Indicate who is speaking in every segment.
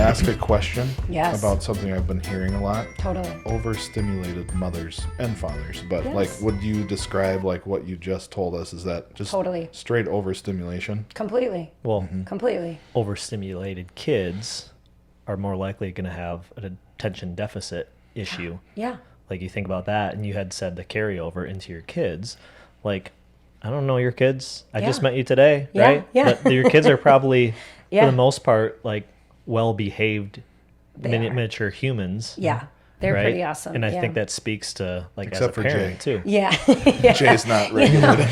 Speaker 1: ask a question
Speaker 2: Yes.
Speaker 1: about something I've been hearing a lot?
Speaker 2: Totally.
Speaker 1: Overstimulated mothers and fathers. But like, would you describe like what you just told us? Is that just
Speaker 2: Totally.
Speaker 1: straight overstimulation?
Speaker 2: Completely.
Speaker 3: Well,
Speaker 2: Completely.
Speaker 3: overstimulated kids are more likely going to have an attention deficit issue.
Speaker 2: Yeah.
Speaker 3: Like you think about that, and you had said the carryover into your kids. Like, I don't know your kids. I just met you today,
Speaker 2: Yeah,
Speaker 3: right?
Speaker 2: yeah.
Speaker 3: But your kids are probably,
Speaker 2: Yeah.
Speaker 3: for the most part, like well-behaved,
Speaker 2: They are.
Speaker 3: miniature humans.
Speaker 2: Yeah. They're
Speaker 3: right?
Speaker 2: pretty awesome.
Speaker 3: And I
Speaker 2: yeah.
Speaker 3: think that speaks to, like,
Speaker 1: Except
Speaker 3: as a
Speaker 1: for
Speaker 3: parent,
Speaker 1: Jay.
Speaker 3: too.
Speaker 2: Yeah.
Speaker 1: Jay's not regulated.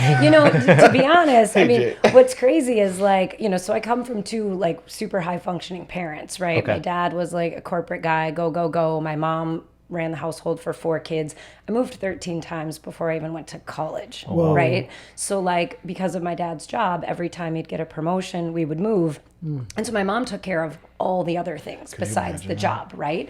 Speaker 2: To be honest, I mean,
Speaker 1: Jay.
Speaker 2: what's crazy is like, so I come from two like super high functioning parents, right?
Speaker 3: Okay.
Speaker 2: My dad was like a corporate guy, go, go, go. My mom ran the household for 4 kids. I moved 13 times before I even went to college, right? So like, because of my dad's job, every time he'd get a promotion, we would move. And so my mom took care of all the other things besides the job, right?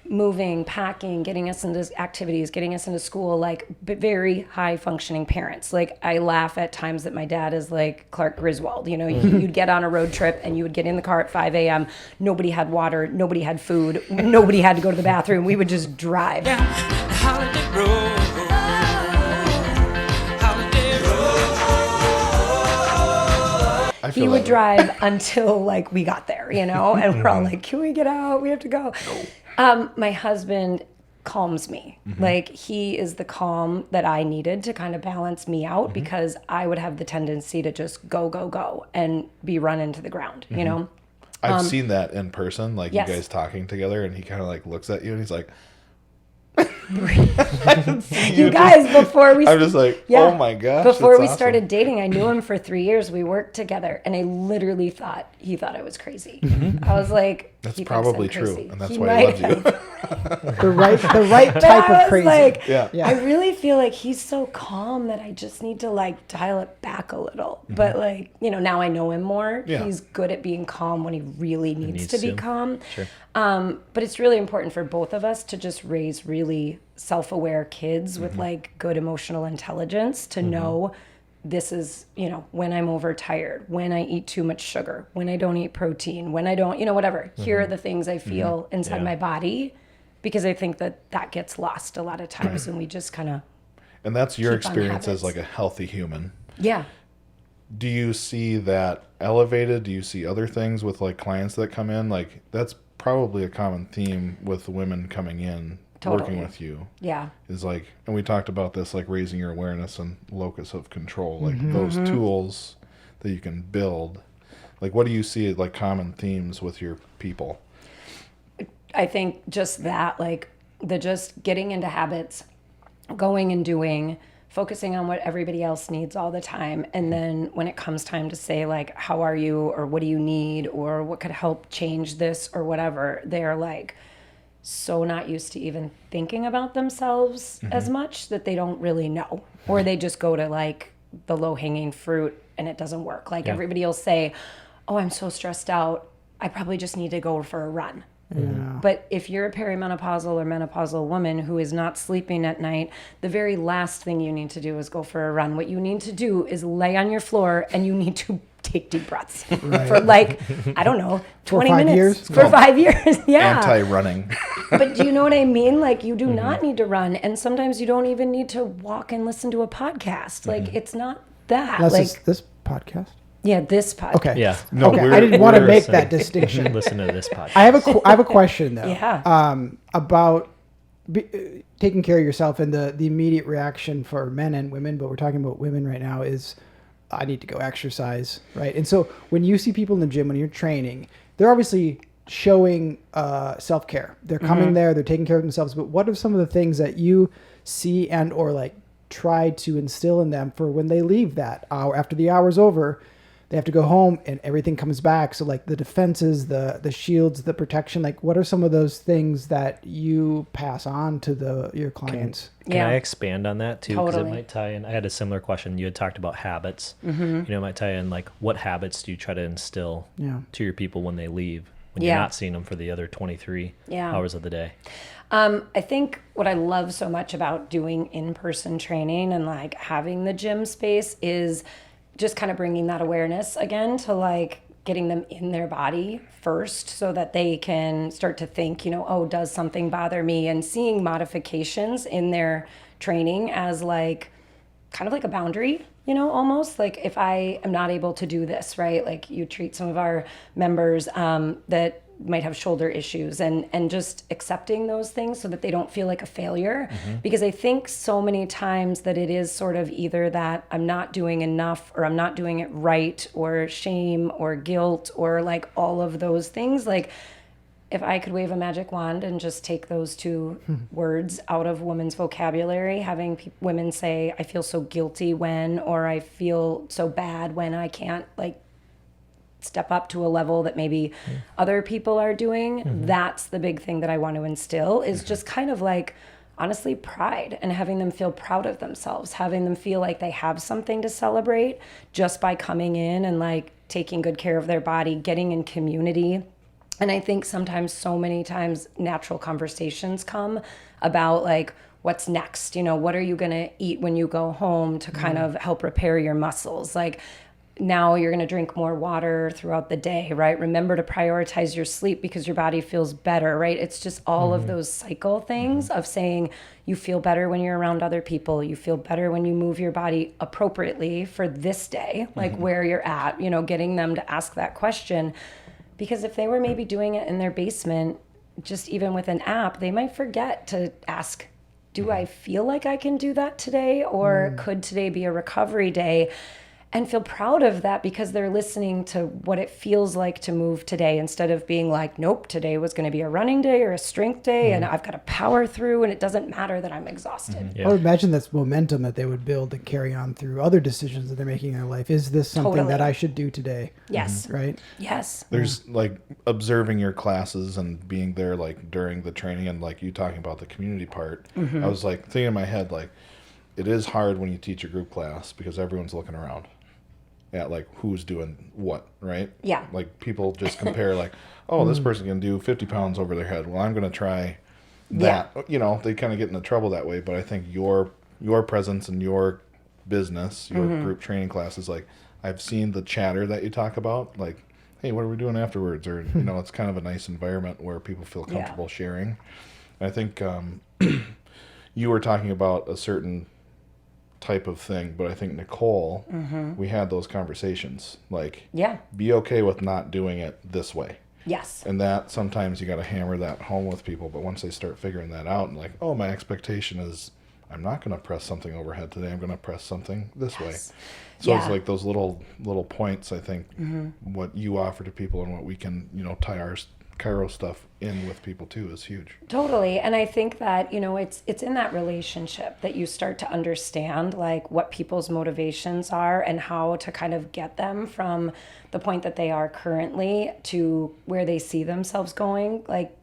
Speaker 2: Moving, packing, getting us into activities, getting us into school, like very high functioning parents. Like I laugh at times that my dad is like Clark Griswold. You'd get on a road trip and you would get in the car at 5 a.m. Nobody had water, nobody had food, nobody had to go to the bathroom. We would just drive.
Speaker 4: Holiday road.
Speaker 2: He would drive until like we got there, and we're all like, can we get out? We have to go. My husband calms me. Like he is the calm that I needed to kind of balance me out because I would have the tendency to just go, go, go and be run into the ground,
Speaker 1: I've seen that in person, like
Speaker 2: Yes.
Speaker 1: you guys talking together, and he kind of like looks at you and he's like,
Speaker 2: You guys, before we...
Speaker 1: I'm just like,
Speaker 2: Yeah.
Speaker 1: oh my gosh.
Speaker 2: Before
Speaker 1: that's
Speaker 2: we
Speaker 1: awesome.
Speaker 2: started dating, I knew him for 3 years. We worked together, and I literally thought he thought I was crazy. I was like,
Speaker 1: That's
Speaker 2: he thinks
Speaker 1: probably
Speaker 2: I'm
Speaker 1: true,
Speaker 2: crazy.
Speaker 1: and that's
Speaker 2: He
Speaker 1: why he
Speaker 2: might
Speaker 1: loves you.
Speaker 2: have.
Speaker 5: The right
Speaker 2: But
Speaker 5: type
Speaker 2: I
Speaker 5: of
Speaker 2: was
Speaker 5: crazy.
Speaker 2: like,
Speaker 1: Yeah.
Speaker 2: I really feel like he's so calm that I just need to like dial it back a little. But like, now I know him more.
Speaker 1: Yeah.
Speaker 2: He's good at being calm when he really needs to be
Speaker 3: to.
Speaker 2: calm.
Speaker 3: Sure.
Speaker 2: But it's really important for both of us to just raise really self-aware kids with like good emotional intelligence to know this is, when I'm overtired, when I eat too much sugar, when I don't eat protein, when I don't, whatever. Here are the things I feel inside my body, because I think that gets lost a lot of times and we just kind of,
Speaker 1: And that's your
Speaker 2: keep on
Speaker 1: experience as
Speaker 2: habits.
Speaker 1: like a healthy human.
Speaker 2: yeah.
Speaker 1: Do you see that elevated? Do you see other things with like clients that come in? Like that's probably a common theme with women coming in working
Speaker 2: Totally.
Speaker 1: with you.
Speaker 2: Yeah.
Speaker 1: Is like, and we talked about this, like raising your awareness and locus of control, like those tools that you can build. Like, what do you see as like common themes with your people?
Speaker 2: I think just that, like the just getting into habits, going and doing, focusing on what everybody else needs all the time. And then when it comes time to say like, how are you, or what do you need, or what could help change this or whatever, they're like so not used to even thinking about themselves as much that they don't really know, or they just go to like the low hanging fruit and it doesn't work. Like everybody will say, oh, I'm so stressed out, I probably just need to go for a run. But if you're a perimenopausal or menopausal woman who is not sleeping at night, the very last thing you need to do is go for a run. What you need to do is lay on your floor and you need to take deep breaths for like, I don't know, 20
Speaker 5: 5
Speaker 2: minutes.
Speaker 5: years?
Speaker 2: For 5 years. Yeah.
Speaker 1: Anti-running.
Speaker 2: But do you know what I mean? Like you do not need to run. And sometimes you don't even need to walk and listen to a podcast. Like it's not that.
Speaker 5: That's
Speaker 2: like,
Speaker 5: this podcast.
Speaker 2: yeah, this podcast.
Speaker 5: Okay.
Speaker 3: Yeah.
Speaker 1: No,
Speaker 5: Okay.
Speaker 1: we're-
Speaker 5: I didn't want to
Speaker 1: we're-
Speaker 5: make that distinction.
Speaker 3: Listen to this podcast.
Speaker 5: I have a question though.
Speaker 2: Yeah.
Speaker 5: About taking care of yourself, and the immediate reaction for men and women, but we're talking about women right now, is I need to go exercise, right? And so when you see people in the gym, when you're training, they're obviously showing self-care. They're coming there, they're taking care of themselves. But what are some of the things that you see and or like try to instill in them for when they leave that hour, after the hour's over, they have to go home and everything comes back? So like the defenses, the shields, the protection, like what are some of those things that you pass on to your clients?
Speaker 3: Can I expand on that too? Because
Speaker 2: Totally.
Speaker 3: it might tie in. I had a similar question. You had talked about habits. It might tie in like what habits do you try to instill to your people when they leave, when you're not seeing them for the other 23 hours of the day?
Speaker 2: I think what I love so much about doing in-person training and like having the gym space is just kind of bringing that awareness again to like, getting them in their body first so that they can start to think, oh, does something bother me? And seeing modifications in their training as like kind of like a boundary, almost like if I am not able to do this, right? Like you treat some of our members that might have shoulder issues and just accepting those things so that they don't feel like a failure. Because I think so many times that it is sort of either that I'm not doing enough or I'm not doing it right, or shame or guilt or like all of those things. Like if I could wave a magic wand and just take those two words out of women's vocabulary, having women say, I feel so guilty when, or I feel so bad when I can't like step up to a level that maybe other people are doing. That's the big thing that I want to instill is just kind of like, honestly, pride, and having them feel proud of themselves, having them feel like they have something to celebrate just by coming in and like taking good care of their body, getting in community. And I think sometimes, so many times, natural conversations come about like, what's next? What are you going to eat when you go home to kind of help repair your muscles? Like, now you're going to drink more water throughout the day, right? Remember to prioritize your sleep because your body feels better, right? It's just all of those cycle things of saying you feel better when you're around other people. You feel better when you move your body appropriately for this day, like where you're at, getting them to ask that question. Because if they were maybe doing it in their basement, just even with an app, they might forget to ask, do I feel like I can do that today? Or could today be a recovery day? And feel proud of that because they're listening to what it feels like to move today, instead of being like, nope, today was going to be a running day or a strength day and I've got to power through and it doesn't matter that I'm exhausted.
Speaker 5: I would imagine that's momentum that they would build and carry on through other decisions that they're making in their life. Is this something that I should do today?
Speaker 2: Yes.
Speaker 5: Right?
Speaker 2: Yes.
Speaker 1: There's like observing your classes and being there like during the training, and like you talking about the community part. I was like thinking in my head, like, it is hard when you teach a group class because everyone's looking around at like who's doing what, right?
Speaker 2: Yeah.
Speaker 1: Like people just compare like, oh, this person can do 50 pounds over their head. Well, I'm going to try that. They kind of get into trouble that way. But I think your presence and your business, your group training classes, like I've seen the chatter that you talk about, like, hey, what are we doing afterwards? Or, it's kind of a nice environment where people feel comfortable sharing. And I think you were talking about a certain type of thing, but I think Nicole, we had those conversations, like, be okay with not doing it this way.
Speaker 2: Yes.
Speaker 1: And that sometimes you got to hammer that home with people, but once they start figuring that out and like, oh, my expectation is I'm not going to press something overhead today, I'm going to press something this way. So it's like those little points, I think, what you offer to people and what we can, tie our chiro stuff in with people too is huge.
Speaker 2: Totally. And I think that, it's in that relationship that you start to understand like what people's motivations are and how to kind of get them from the point that they are currently to where they see themselves going, like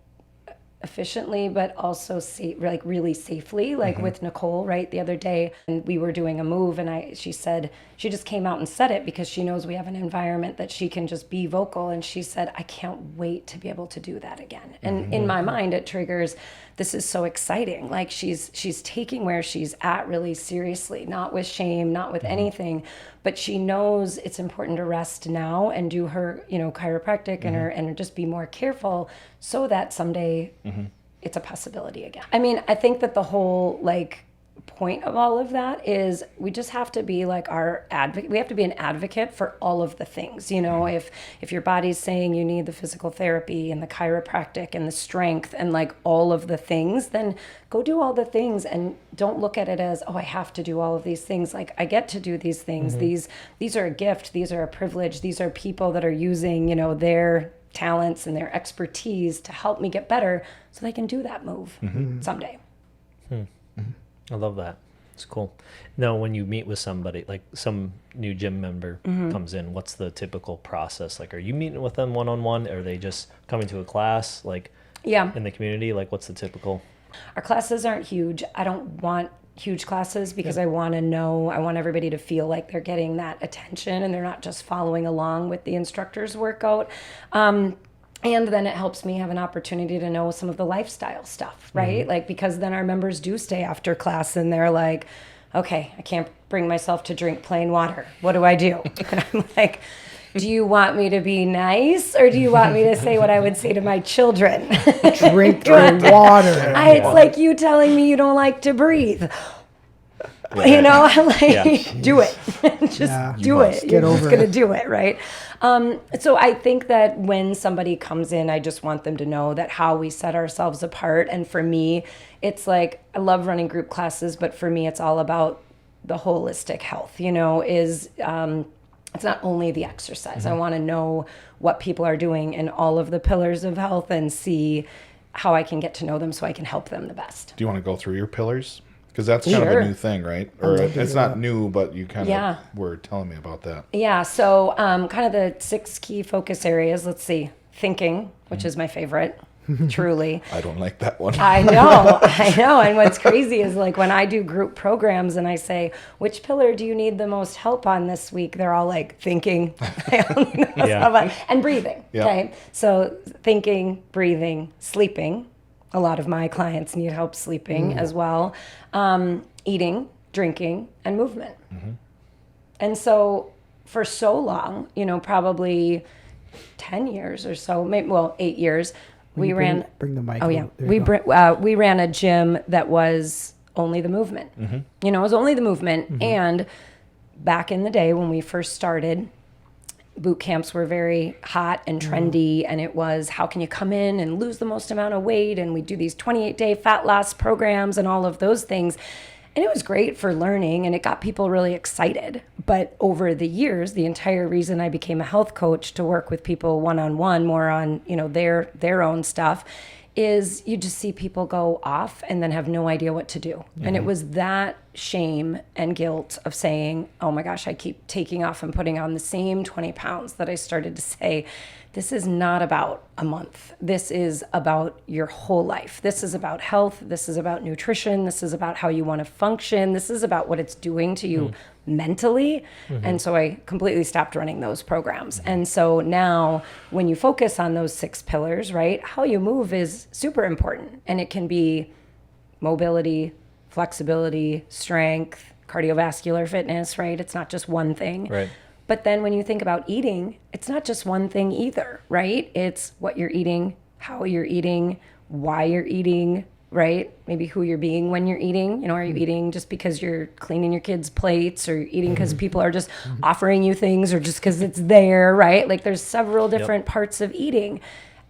Speaker 2: efficiently, but also like really safely, like with Nicole, right? The other day, and we were doing a move and she said, she just came out and said it because she knows we have an environment that she can just be vocal. And she said, I can't wait to be able to do that again. And in my mind, it triggers, this is so exciting. Like she's taking where she's at really seriously, not with shame, not with anything, but she knows it's important to rest now and do her, chiropractic and just be more careful so that someday it's a possibility again. I mean, I think that the whole point of all of that is we just have to be like our advocate. We have to be an advocate for all of the things. If your body's saying you need the physical therapy and the chiropractic and the strength and like all of the things, then go do all the things and don't look at it as, oh, I have to do all of these things. Like I get to do these things. These are a gift. These are a privilege. These are people that are using, their talents and their expertise to help me get better so they can do that move someday.
Speaker 3: I love that. It's cool. Now, when you meet with somebody, like some new gym member comes in, what's the typical process? Like, are you meeting with them one-on-one? Are they just coming to a class, in the community? Like, what's the typical?
Speaker 2: Our classes aren't huge. I don't want huge classes because I want everybody to feel like they're getting that attention and they're not just following along with the instructor's workout. And then it helps me have an opportunity to know some of the lifestyle stuff, right? Like, because then our members do stay after class and they're like, okay, I can't bring myself to drink plain water. What do I do? And I'm like, do you want me to be nice or do you want me to say what I would say to my children?
Speaker 5: Drink your water.
Speaker 2: It's like you telling me you don't like to breathe. You know, do it. Just do it. You're just going to do it, right? So I think that when somebody comes in, I just want them to know that how we set ourselves apart. And for me, it's like, I love running group classes, but for me, it's all about the holistic health, it's not only the exercise. I want to know what people are doing in all of the pillars of health and see how I can get to know them so I can help them the best.
Speaker 1: Do you want to go through your pillars? Because that's kind of a new thing, right? Or it's not new, but you kind of were telling me about that. Yeah.
Speaker 2: So kind of the 6 key focus areas. Let's see. Thinking, which is my favorite. Truly.
Speaker 1: I don't like that one.
Speaker 2: I know. And what's crazy is like when I do group programs and I say, which pillar do you need the most help on this week? They're all like thinking. And breathing.
Speaker 1: Yeah.
Speaker 2: Okay. So thinking, breathing, sleeping. A lot of my clients need help sleeping as well. Eating, drinking, and movement. And so for so long, probably 10 years or so, maybe, 8 years, we ran.
Speaker 5: Bring the mic.
Speaker 2: Oh yeah, we ran a gym that was only the movement. It was only the movement. And back in the day when we first started, boot camps were very hot and trendy, and it was how can you come in and lose the most amount of weight, and we do these 28-day fat loss programs and all of those things. And it was great for learning, and it got people really excited. But over the years, the entire reason I became a health coach to work with people one-on-one, more on their own stuff, is you just see people go off and then have no idea what to do. And it was that shame and guilt of saying, oh my gosh, I keep taking off and putting on the same 20 pounds, that I started to say, this is not about a month. This is about your whole life. This is about health. This is about nutrition. This is about how you want to function. This is about what it's doing to you mentally. And so I completely stopped running those programs. And so now when you focus on those 6 pillars, right, how you move is super important. And it can be mobility, flexibility, strength, cardiovascular fitness, right? It's not just one thing.
Speaker 3: Right.
Speaker 2: But then when you think about eating, it's not just one thing either, right? It's what you're eating, how you're eating, why you're eating, right? Maybe who you're being when you're eating. Are you eating just because you're cleaning your kids' plates, or you're eating because people are just offering you things, or just because it's there, right? Like there's several different parts of eating.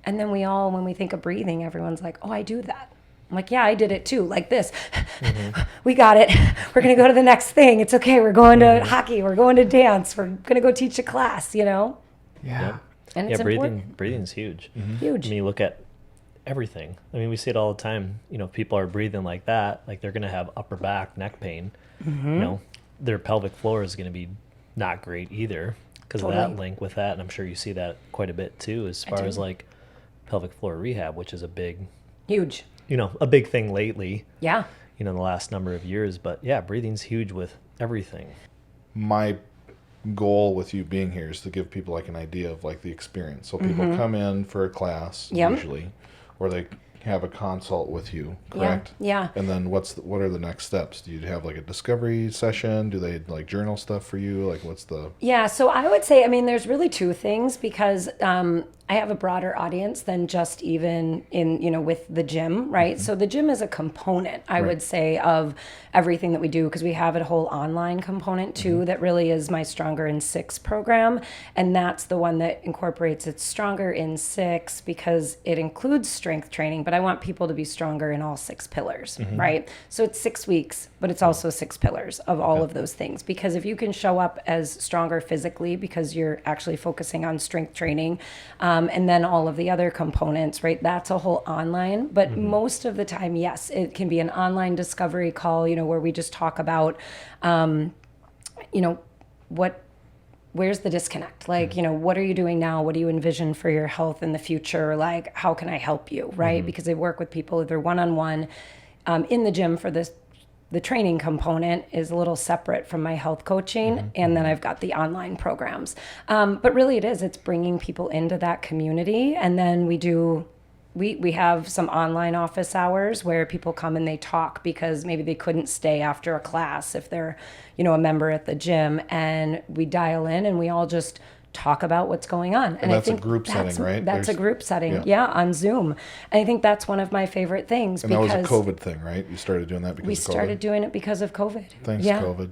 Speaker 2: And then when we think of breathing, everyone's like, oh, I do that. I'm like, yeah, I did it too, like this. We got it. We're going to go to the next thing. It's okay. We're going to hockey. We're going to dance. We're going to go teach a class,
Speaker 5: Yeah.
Speaker 2: And it's important.
Speaker 3: Breathing's huge.
Speaker 2: Huge.
Speaker 3: I mean, you look at everything. I mean, we see it all the time. People are breathing like that, like they're going to have upper back, neck pain. Their pelvic floor is going to be not great either because of that link with that. And I'm sure you see that quite a bit too, as far as like pelvic floor rehab, which is a big,
Speaker 2: huge,
Speaker 3: a big thing lately.
Speaker 2: Yeah.
Speaker 3: In the last number of years. But yeah, breathing's huge with everything.
Speaker 1: My goal with you being here is to give people like an idea of like the experience. So people come in for a class usually, or they have a consult with you, correct?
Speaker 2: Yeah.
Speaker 1: And then what are the next steps? Do you have like a discovery session? Do they like journal stuff for you? Like what's the...
Speaker 2: Yeah, so I would say, there's really 2 things, because I have a broader audience than just even in, with the gym, right? So the gym is a component, I would say, of everything that we do, because we have a whole online component too that really is my Stronger in 6 program. And that's the one that incorporates it's Stronger in 6 because it includes strength training, but I want people to be stronger in all 6 pillars, right? So it's 6 weeks, but it's also 6 pillars of all of those things. Because if you can show up as stronger physically because you're actually focusing on strength training, and then all of the other components, right? That's a whole online. But most of the time, yes, it can be an online discovery call, where we just talk about, where's the disconnect? Like, what are you doing now? What do you envision for your health in the future? Like, how can I help you, right? Because I work with people either one-on-one in the gym for this. The training component is a little separate from my health coaching, and then I've got the online programs. But really it's bringing people into that community. And then we have some online office hours where people come and they talk because maybe they couldn't stay after a class if they're, a member at the gym. And we dial in and we all just talk about what's going on.
Speaker 1: And that's a group setting, right?
Speaker 2: That's a group setting,
Speaker 1: yeah.
Speaker 2: yeah, on Zoom. And I think that's one of my favorite things.
Speaker 1: And that was a COVID thing, right? You started doing that because
Speaker 2: we
Speaker 1: of COVID?
Speaker 2: started doing it because of COVID.
Speaker 1: Thanks,
Speaker 2: yeah.
Speaker 1: COVID.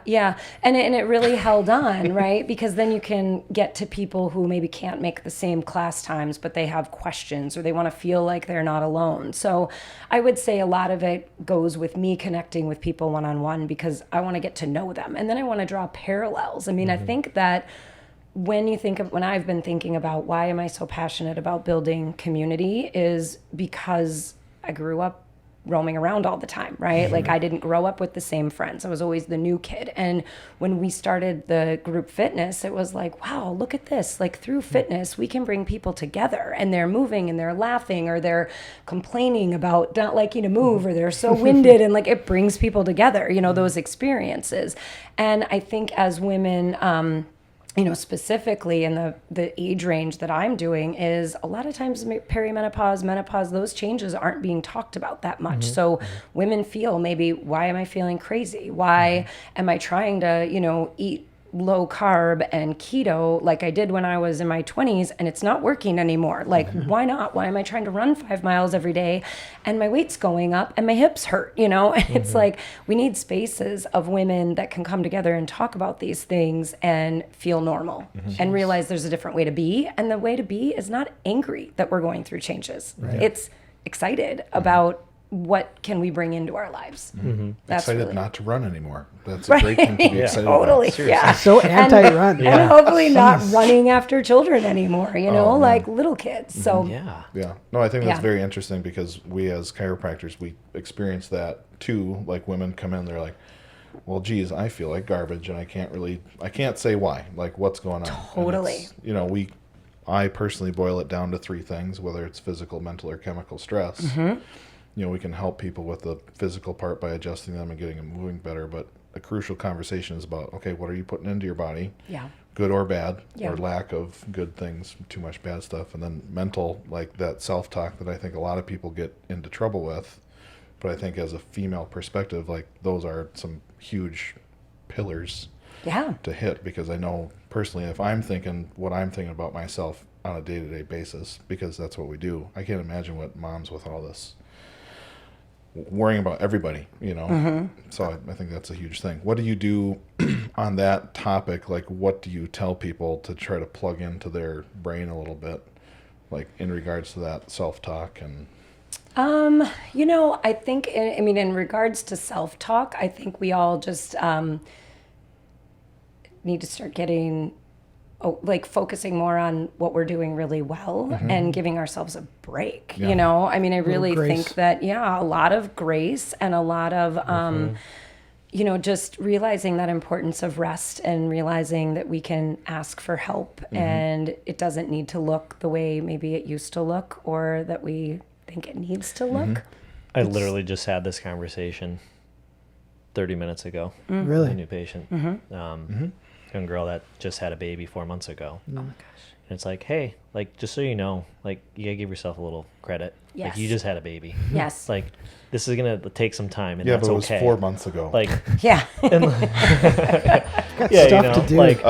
Speaker 2: Yeah. And it really held on, right? Because then you can get to people who maybe can't make the same class times, but they have questions or they want to feel like they're not alone. So I would say a lot of it goes with me connecting with people one-on-one because I want to get to know them. And then I want to draw parallels. I mean, I think that when I've been thinking about why am I so passionate about building community is because I grew up roaming around all the time, right? Like I didn't grow up with the same friends. I was always the new kid. And when we started the group fitness, it was like, wow, look at this. Like through fitness, we can bring people together and they're moving and they're laughing or they're complaining about not liking to move or they're so winded and like it brings people together, those experiences. And I think as women, specifically in the age range that I'm doing is a lot of times perimenopause, menopause, those changes aren't being talked about that much. So women feel maybe, why am I feeling crazy? Why am I trying to, eat low carb and keto like I did when I was in my 20s and it's not working anymore? Like, why not? Why am I trying to run 5 miles every day and my weight's going up and my hips hurt, And it's like, we need spaces of women that can come together and talk about these things and feel normal and realize there's a different way to be. And the way to be is not angry that we're going through changes. Right. It's excited about what can we bring into our lives. That's
Speaker 1: Excited
Speaker 2: really
Speaker 1: not to run anymore. That's a great thing to be excited
Speaker 2: totally.
Speaker 1: about.
Speaker 2: Yeah.
Speaker 5: So anti-run.
Speaker 2: And hopefully not running after children anymore, like little kids. So
Speaker 1: Yeah. No, I think that's very interesting because we as chiropractors, we experience that too. Like women come in, they're like, well, geez, I feel like garbage and I can't say why, like what's going on.
Speaker 2: Totally.
Speaker 1: I personally boil it down to 3 things, whether it's physical, mental, or chemical stress. We can help people with the physical part by adjusting them and getting them moving better. But a crucial conversation is about, okay, what are you putting into your body?
Speaker 2: Yeah.
Speaker 1: Good or bad,
Speaker 2: Yeah.
Speaker 1: or lack of good things, too much bad stuff. And then mental, like that self-talk that I think a lot of people get into trouble with. But I think as a female perspective, like those are some huge pillars to hit, because I know personally if I'm thinking what I'm thinking about myself on a day-to-day basis, because that's what we do. I can't imagine what moms with all this worrying about everybody, So I think that's a huge thing. What do you do on that topic? Like, what do you tell people to try to plug into their brain a little bit, like in regards to that self-talk? And
Speaker 2: I think in regards to self-talk, I think we all just need to start getting focusing more on what we're doing really well and giving ourselves a break. I really think that, a lot of grace and a lot of, just realizing that importance of rest and realizing that we can ask for help and it doesn't need to look the way maybe it used to look or that we think it needs to look.
Speaker 3: I literally just had this conversation 30 minutes ago.
Speaker 5: Really?
Speaker 3: A new patient. Young girl that just had a baby 4 months ago. Oh my gosh. And it's like, hey, like, just so you know, like, you gotta give yourself a little credit.
Speaker 2: Yes.
Speaker 3: Like, you just had a baby.
Speaker 2: Yes.
Speaker 3: Like, this is gonna take some time, and
Speaker 1: yeah,
Speaker 3: that's
Speaker 1: but it was
Speaker 3: okay.
Speaker 1: 4 months ago.
Speaker 3: Like,
Speaker 2: yeah.
Speaker 5: Got stuff to do.
Speaker 3: like,